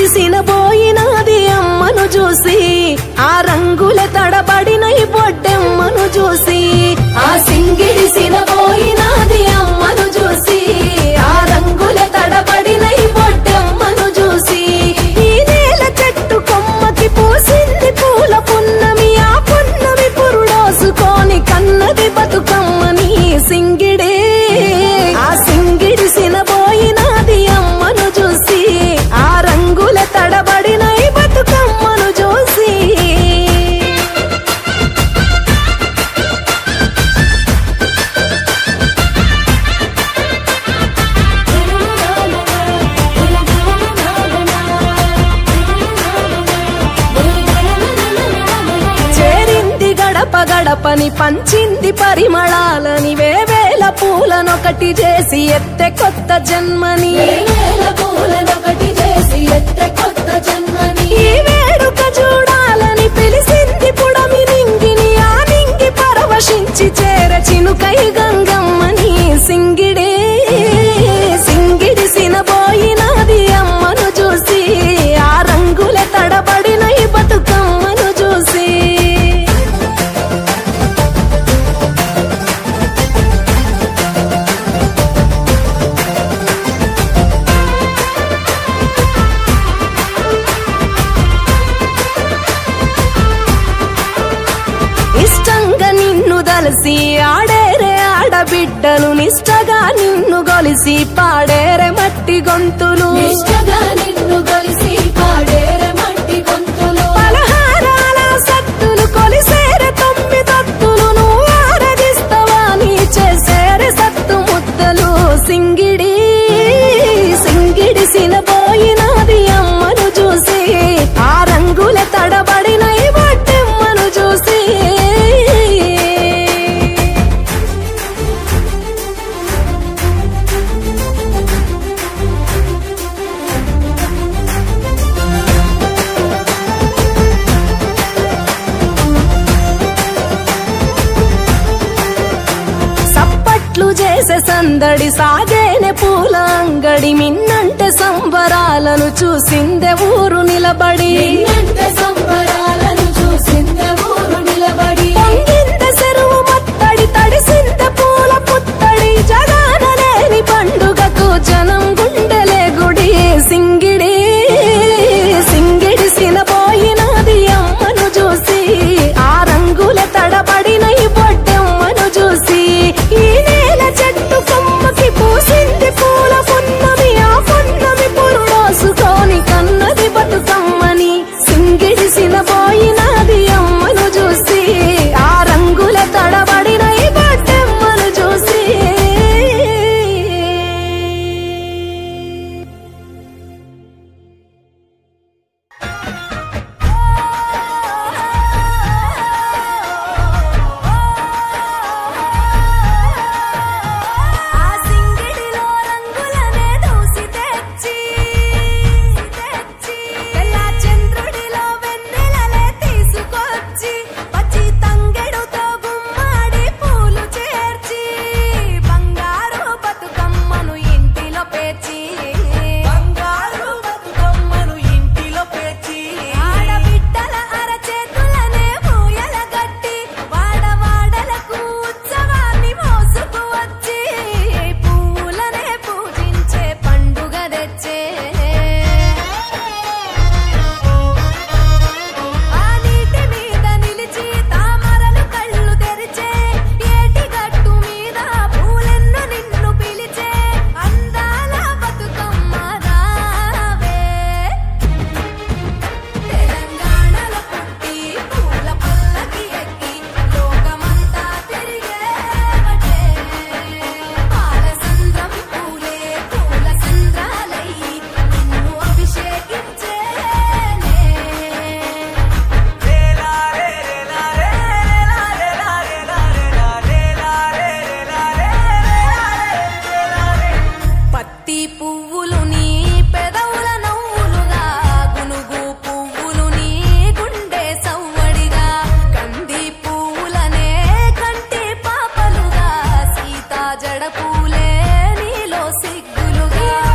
సింగిడిసినబోయినది అమ్మను చూసి ఆ రంగుల తడబడినై బొడ్డెమ్మను చూసి ఆ సింగిడిసినబోయినది అమ్మను చూసి ఆ రంగుల తడబడినై బొడ్డెమ్మను చూసి ఈ నేల చెట్టు కొమ్మకి పూసింది పూల పున్నమి ఆ పున్నమి పురుడోసుకొని కన్నది బతుకమ్మని సింగిడే ఆ సింగిడిసినబోయినది అమ్మను చూసి ఆ రంగుల తడబడినై బతుకమ్మను చూసి చేరింది గడప గడపని పంచింది పరిమళాలని వేవేల పూలనొకటి చేసి ఎత్తె కొత్త జన్మని ఈ వేడుక చూడాలని పిలిసింది పుడమి నింగిని ఆ నింగి పరవశించి చేర చినుకై గంగమ్మని సింగిడే సింగిడిసినబోయినది అమ్మను చూసి ఆ రంగుల తడబడినై బతుకమ్మను చూసి ఇష్టంగా నిన్ను దలసి ఆడేరే ఆడబిడ్డలు నిష్టగా నిన్ను గొలిసి పాడేరే మట్టి గొంతులు పలహారాల సత్తులు కొలిసేరే తొమ్మిదొత్తులు నువ్వు ఆరాధిస్తావా నీ చేసేరే సత్తు ముద్దలు సింగిడి సింగిడిసినబోయినది అమ్మను చూసి ఆ రంగుల తడబడినై బొడ్డెమ్మను చూసి సప్పట్లు చేసే సందడి సాగేనే పూల అంగడి మిన్నంటే సంబరాలను చూసిందే ఊరు నిలబడి పొంగిందే చెరువు మత్తడి తడిసిందే పూల పుత్తడి జగాన లేని పండుగకు జనం గుండెలే గుడి సింగిడి సింగిడిసినబోయినది అమ్మను చూసి ఆ రంగుల తడబడినై బొడ్డెమ్మను చూసి ఈ నేల చెట్టు కొమ్మకి పూసింది పూల పున్నమి ఆ పున్నమి పురుడోసుకొని కన్నది బతుకమ్మని సింగిడిసినబోయినది అమ్మను పువ్వులు